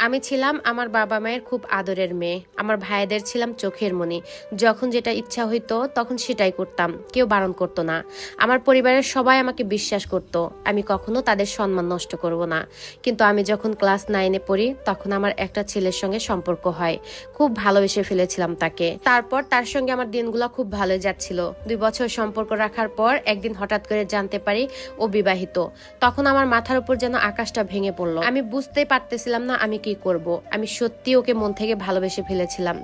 আমি ছিলাম আমার বাবা মায়ের খুব আদরের মেয়ে। আমার ভাইদের ছিলাম চোখের মনি। যখন যেটা ইচ্ছা হইতো তখন সেটাই করতাম, কেউ বারণ করতো না। আমার পরিবারের সবাই আমাকে বিশ্বাস করত আমি কখনো তাদের সম্মান নষ্ট করব না। কিন্তু আমি যখন ক্লাস 9-এ পড়ি তখন আমার একটা ছেলের সঙ্গে সম্পর্ক হয়। খুব ভালোবেসে ফেলেছিলাম তাকে। তারপর তার সঙ্গে আমার দিনগুলো খুব ভালোই যাচ্ছিল। 2 বছর সম্পর্ক রাখার পর একদিন হঠাৎ করে জানতে পারি ও বিবাহিত। তখন আমার মাথার উপর যেন আকাশটা ভেঙে পড়লো। আমি বুঝতেই পারতেছিলাম না আমি কি করব। আমি সত্যি ওকে মন থেকে ভালোবেসে ফেলেছিলাম।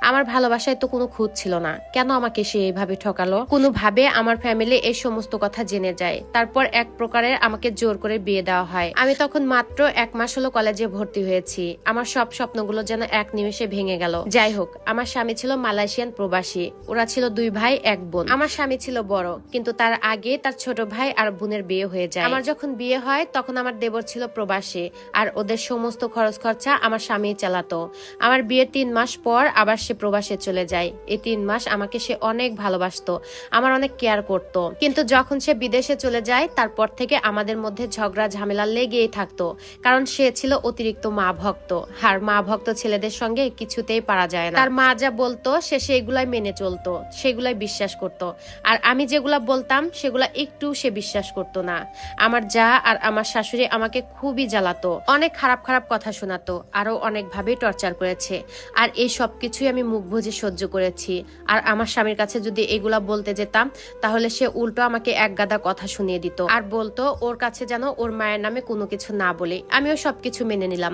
আমার ভালোবাসায় তো কোনো খুঁত ছিল না, কেন আমাকে সে এইভাবে ঠকালো? কোনোভাবে আমার ফ্যামিলি এই সমস্ত কথা জেনে যায়। তারপর এক প্রকারের আমাকে জোর করে বিয়ে দেওয়া হয়। আমি তখন মাত্র 1 মাস হলো কলেজে ভর্তি হয়েছি। আমার সব স্বপ্নগুলো যেন এক নিমেষে ভেঙে গেল। যাই হোক, আমার স্বামী ছিল মালয়েশিয়ান প্রবাসী। ওরা ছিল 2 ভাই 1 বোন। আমার স্বামী ছিল বড়, কিন্তু তার আগে তার ছোট ভাই আর বোনের বিয়ে হয়ে যায়। আমার যখন বিয়ে হয় তখন আমার দেবর ছিল প্রবাসী, আর ওদের সমস্ত খরচ খরচা আমার স্বামী চালাতো। আমার বিয়ের 3 মাস পর আবার সে প্রবাসে চলে যায়। এই 3 মাস আমাকে সে অনেক ভালোবাসতো, আমার অনেক কেয়ার করত। কিন্তু যখন সে বিদেশে চলে যায় তারপর থেকে আমাদের মধ্যে ঝগড়া ঝামেলা লেগেই থাকতো, কারণ সে ছিল অতিরিক্ত মা ভক্ত। আর মা ভক্ত ছেলেদের সঙ্গে কিছুতেই পারা যায় না। তার মা যা বলতো সে সেগুলাই মেনে চলতো, সেগুলাই বিশ্বাস করত। আর আমি যেগুলা বলতাম সেগুলা একটু সে বিশ্বাস করতো না। আমার যা আর আমার শাশুড়ি আমাকে খুবই জ্বালাতো, অনেক খারাপ খারাপ কথা শোনাতো, আরো অনেক ভাবে টর্চার করেছে। আর এই সব কিছুই আমি মুখ বুজে সহ্য করেছি। আর আমার স্বামীর কাছে যদি এগুলা বলতে যেতাম তাহলে সে উল্টো আমাকে এক গাদা কথা শুনিয়ে দিত, আর বলতো ওর কাছে যেন ওর মায়ের নামে কোনো কিছু না বলে। আমিও সবকিছু মেনে নিলাম।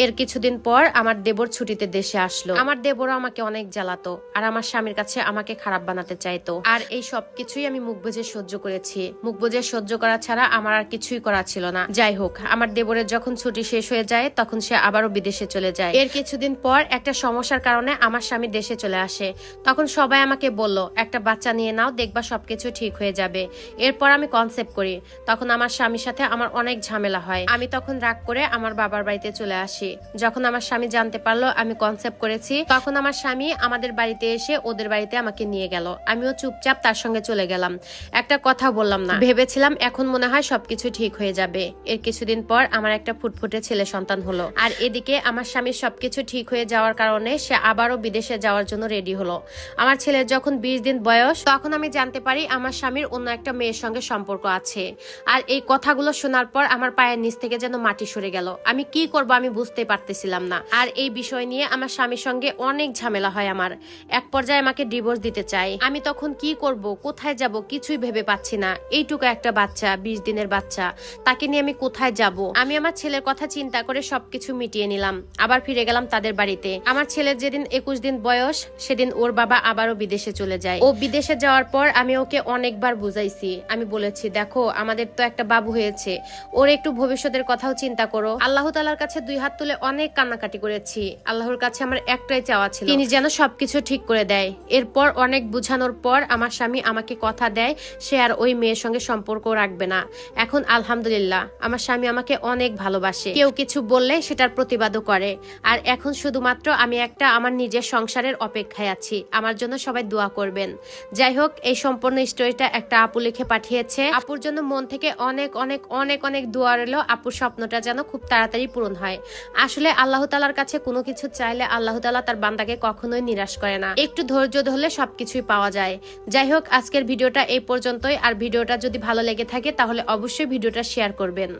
এর কিছুদিন পর আমার দেবর ছুটিতে দেশে আসলো। আমার দেবরও আমাকে অনেক জ্বালাতো, আর আমার স্বামীর কাছে আমাকে খারাপ বানাতে চাইতো। আর এই সব কিছুই আমি মুখ বুজে সহ্য করেছি। মুখ বুজে সহ্য করা ছাড়া আমার আর কিছুই করা ছিল না। যাই হোক, আমার দেবরের যখন ছুটি শেষ হয়ে যায় তখন সে আবারও বিদেশে চলে যায়। এর কিছুদিন পর একটা সমস্যার কারণে আমার স্বামী দেশে চলে আসে। তখন সবাই আমাকে বলল একটা বাচ্চা নিয়ে নাও, দেখবা সবকিছু ঠিক হয়ে যাবে। এরপর আমি কনসেপ্ট করি। তখন আমার স্বামীর সাথে আমার অনেক ঝামেলা হয়। আমি তখন রাগ করে আমার বাবার বাড়িতে চলে আসি। যখন আমার স্বামী জানতে পারলো আমি কনসেপ্ট করেছি তখন আমার স্বামী আমাদের বাড়িতে এসে ওদের বাড়িতে আমাকে নিয়ে গেল। আমিও চুপচাপ তার সঙ্গে চলে গেলাম, একটা কথা বললাম না। ভেবেছিলাম এখন মনে হয় সবকিছু ঠিক হয়ে যাবে। এর কিছুদিন পর আমার একটা ফুটফুটে ছেলে সন্তান হলো। আর এদিকে আমার স্বামীর সবকিছু ঠিক হয়ে যাওয়ার কারণে সে আবারও বিদেশে যাওয়ার জন্য রেডি হলো। আমার ছেলের যখন 20 দিন বয়স তখন আমি জানতে পারি আমার স্বামীর অন্য একটা মেয়ের সঙ্গে সম্পর্ক আছে। আর এই কথাগুলো শোনার পর আমার পায়ের নিচ থেকে যেন মাটি সরে গেল। আমি কি করব আমি বুঝতে পারতেছিলাম না। আর এই বিষয় নিয়ে আমার স্বামীর সঙ্গে অনেক ঝামেলা হয়। আমার এক পর্যায়ে আমাকে ডিভোর্স দিতে চাই। আমি তখন কি করব, কোথায় যাব কিছুই ভেবে পাচ্ছি না। এইটুকু একটা বাচ্চা, 20 দিনের বাচ্চা, তাকে নিয়ে আমি কোথায় যাব? আমি আমার ছেলের কথা চিন্তা করে সবকিছু মিটিয়ে নিলাম। আবার ফিরে গেলাম তাদের বাড়িতে। আমার ছেলের যেদিন 21 দিন বয়স সেদিন ওর বাবা আবারও বিদেশে চলে যায়। ও বিদেশে যাওয়ার পর আমি ওকে অনেকবার বুঝাইছি। আমি বলেছি দেখো আমাদের তো একটা বাবু হয়েছে, ওর একটু ভবিষ্যতের কথাও চিন্তা করো। আল্লাহ তাআলার কাছে 2 হাত তুলে অনেক কান্নাকাটি করেছি। আল্লাহর কাছে আমার একটাই চাওয়া ছিল তিনি যেন সবকিছু ঠিক করে দেয়। এরপর অনেক বুঝানোর পর আমার স্বামী আমাকে কথা দেয় সে আর ওই মেয়ের সঙ্গে সম্পর্ক রাখবে না। এখন আলহামদুলিল্লাহ আমার স্বামী আমাকে অনেক ভালোবাসে। কেউ কিছু বললে সেটার প্রতিবাদও করে। আর এখন শুধুমাত্র আমি একটা আমার নিজের সংসারের অপেক্ষায় আছি। আমার জন্য সবাই দোয়া করবেন। যাই হোক, এই সম্পূর্ণ স্টোরিটা একটা আপু লিখে পাঠিয়েছে। আপুর জন্য মন থেকে অনেক অনেক অনেক অনেক দোয়া রইল আপুর স্বপ্নটা যেন খুব তাড়াতাড়ি পূরণ হয়। আসলে আল্লাহ তাআলার কাছে কোনো কিছু চাইলে আল্লাহ তাআলা তার বান্দাকে কখনোই নিরাশ করে না। একটু ধৈর্য ধরলে সবকিছুই পাওয়া যায়। যাই হোক, আজকের ভিডিওটা এই পর্যন্তই। আর ভিডিওটা যদি ভালো লেগে থাকে তাহলে অবশ্যই ভিডিওটা শেয়ার করবেন।